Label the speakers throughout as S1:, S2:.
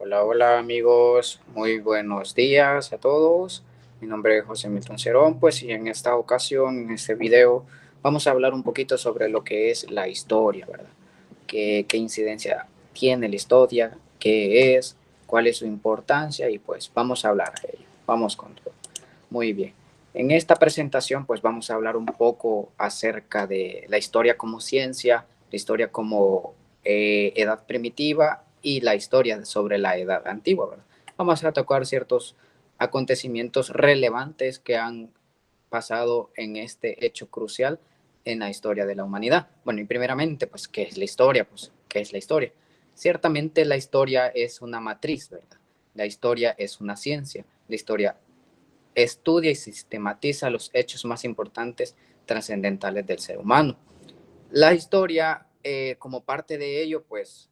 S1: Hola, hola amigos, muy buenos días a todos. Mi nombre es José Milton Cerón, pues y en esta ocasión, en este video, vamos a hablar un poquito sobre lo que es la historia, ¿verdad? ¿Qué incidencia tiene la historia? ¿Qué es? ¿Cuál es su importancia? Y pues vamos a hablar de ello. Vamos con todo. Muy bien. En esta presentación, pues vamos a hablar un poco acerca de la historia como ciencia, la historia como edad primitiva y la historia sobre la edad antigua, ¿verdad? Vamos a tocar ciertos acontecimientos relevantes que han pasado en este hecho crucial en la historia de la humanidad. Bueno, y primeramente, pues, ¿qué es la historia? Pues, ¿qué es la historia? Ciertamente la historia es una matriz, ¿verdad? La historia es una ciencia. La historia estudia y sistematiza los hechos más importantes trascendentales del ser humano. La historia, como parte de ello, pues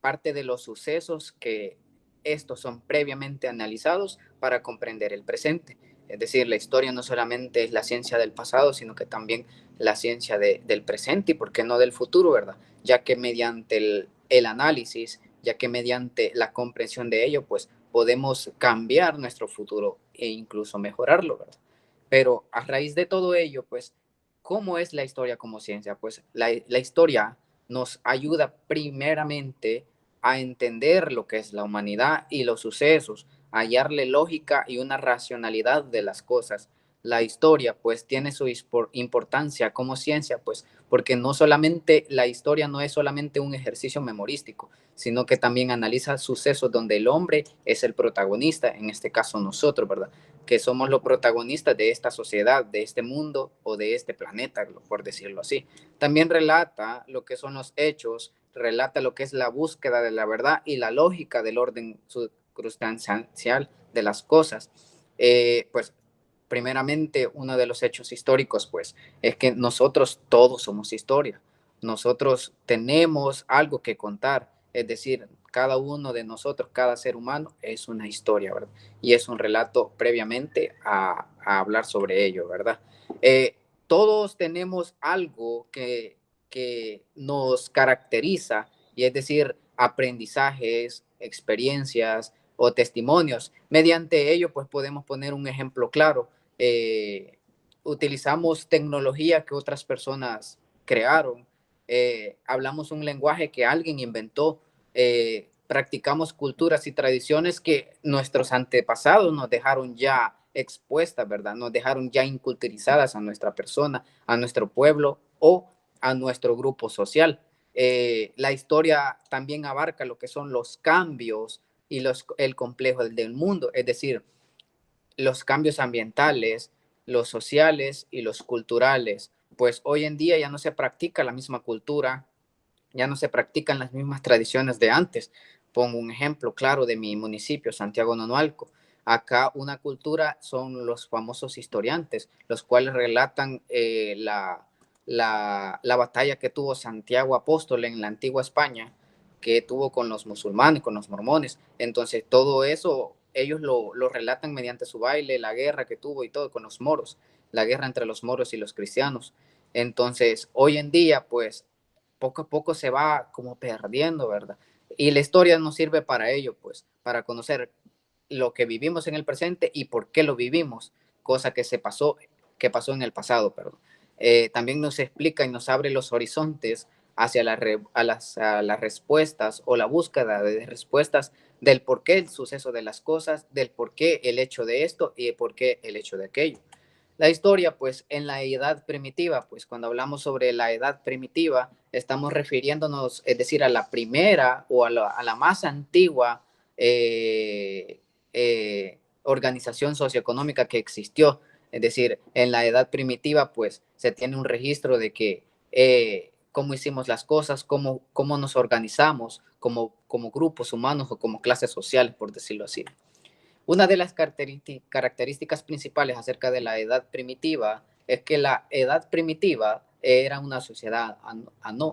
S1: parte de los sucesos que estos son previamente analizados para comprender el presente. Es decir, la historia no solamente es la ciencia del pasado, sino que también la ciencia del presente y, por qué no, del futuro, ¿verdad? Ya que mediante el análisis, ya que mediante la comprensión de ello, pues podemos cambiar nuestro futuro e incluso mejorarlo, ¿verdad? Pero a raíz de todo ello, pues, ¿cómo es la historia como ciencia? Pues la historia nos ayuda primeramente a entender lo que es la humanidad y los sucesos, a hallarle lógica y una racionalidad de las cosas. La historia pues tiene su importancia como ciencia, pues porque no solamente la historia no es solamente un ejercicio memorístico, sino que también analiza sucesos donde el hombre es el protagonista, en este caso nosotros, ¿verdad? Que somos los protagonistas de esta sociedad, de este mundo o de este planeta, por decirlo así. También relata lo que son los hechos, relata lo que es la búsqueda de la verdad y la lógica del orden circunstancial de las cosas. Pues primeramente uno de los hechos históricos pues es que nosotros todos somos historia. Nosotros tenemos algo que contar, es decir, cada uno de nosotros, cada ser humano es una historia, ¿verdad? Y es un relato previamente a hablar sobre ello, ¿verdad? Todos tenemos algo que nos caracteriza, y es decir, aprendizajes, experiencias o testimonios. Mediante ello, pues podemos poner un ejemplo claro. Utilizamos tecnología que otras personas crearon, hablamos un lenguaje que alguien inventó, practicamos culturas y tradiciones que nuestros antepasados nos dejaron ya expuestas, ¿verdad? Nos dejaron ya inculturizadas a nuestra persona, a nuestro pueblo o a nuestro grupo social. La historia también abarca lo que son los cambios y el complejo del mundo, es decir, los cambios ambientales, los sociales y los culturales. Pues hoy en día ya no se practica la misma cultura, ya no se practican las mismas tradiciones de antes. Pongo un ejemplo claro de mi municipio, Santiago Nonualco. Acá una cultura son los famosos historiantes, los cuales relatan la batalla que tuvo Santiago Apóstol en la antigua España, que tuvo con los musulmanes, con los mormones. Entonces todo eso ellos lo relatan mediante su baile, la guerra que tuvo y todo con los moros, la guerra entre los moros y los cristianos. Entonces hoy en día pues poco a poco se va como perdiendo, ¿verdad? Y la historia nos sirve para ello, pues, para conocer lo que vivimos en el presente y por qué lo vivimos, cosa que pasó en el pasado, perdón. También nos explica y nos abre los horizontes hacia a las respuestas o la búsqueda de respuestas del por qué el suceso de las cosas, del por qué el hecho de esto y por qué el hecho de aquello. La historia, pues en la edad primitiva, pues cuando hablamos sobre la edad primitiva, estamos refiriéndonos, es decir, a la primera o a la más antigua organización socioeconómica que existió. Es decir, en la edad primitiva, pues se tiene un registro de que cómo hicimos las cosas, cómo nos organizamos como grupos humanos o como clases sociales, por decirlo así. Una de las características principales acerca de la edad primitiva es que la edad primitiva era una sociedad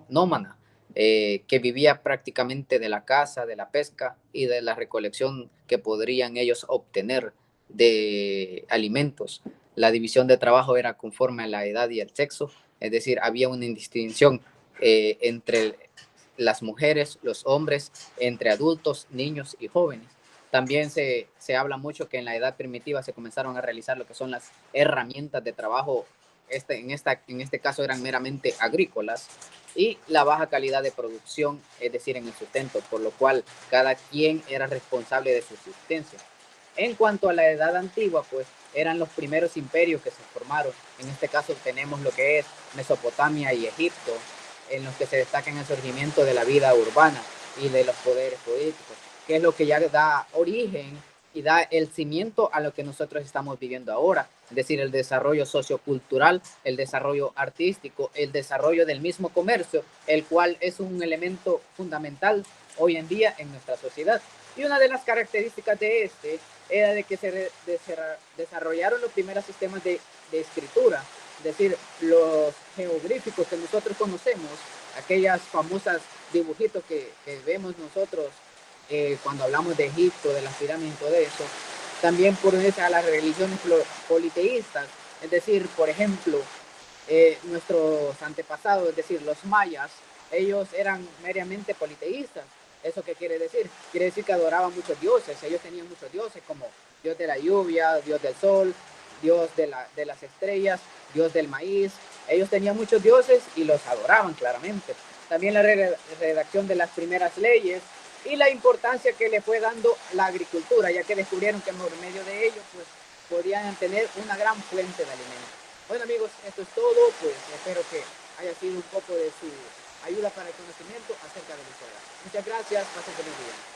S1: nómada, que vivía prácticamente de la caza, de la pesca y de la recolección que podrían ellos obtener de alimentos. La división de trabajo era conforme a la edad y el sexo, es decir, había una distinción entre las mujeres, los hombres, entre adultos, niños y jóvenes. También se habla mucho que en la edad primitiva se comenzaron a realizar lo que son las herramientas de trabajo, en este caso eran meramente agrícolas, y la baja calidad de producción, es decir, en el sustento, por lo cual cada quien era responsable de su subsistencia. En cuanto a la edad antigua, pues eran los primeros imperios que se formaron. En este caso tenemos lo que es Mesopotamia y Egipto, en los que se destaca el surgimiento de la vida urbana y de los poderes políticos, que es lo que ya da origen y da el cimiento a lo que nosotros estamos viviendo ahora, es decir, el desarrollo sociocultural, el desarrollo artístico, el desarrollo del mismo comercio, el cual es un elemento fundamental hoy en día en nuestra sociedad. Y una de las características de este era de que se desarrollaron los primeros sistemas de escritura, es decir, los geográficos que nosotros conocemos, aquellas famosas dibujitos que vemos nosotros cuando hablamos de Egipto, de las pirámides y todo eso, también por unirse a las religiones politeístas, es decir, por ejemplo, nuestros antepasados, es decir, los mayas, ellos eran meramente politeístas. ¿Eso qué quiere decir? Quiere decir que adoraban muchos dioses. Ellos tenían muchos dioses como Dios de la lluvia, Dios del sol, Dios de las estrellas, Dios del maíz. Ellos tenían muchos dioses y los adoraban claramente. También la redacción de las primeras leyes y la importancia que le fue dando la agricultura, ya que descubrieron que por medio de ello pues, podían tener una gran fuente de alimentos. Bueno amigos, esto es todo, pues espero que haya sido un poco de su ayuda para el conocimiento acerca de la historia. Muchas gracias, pasen feliz día.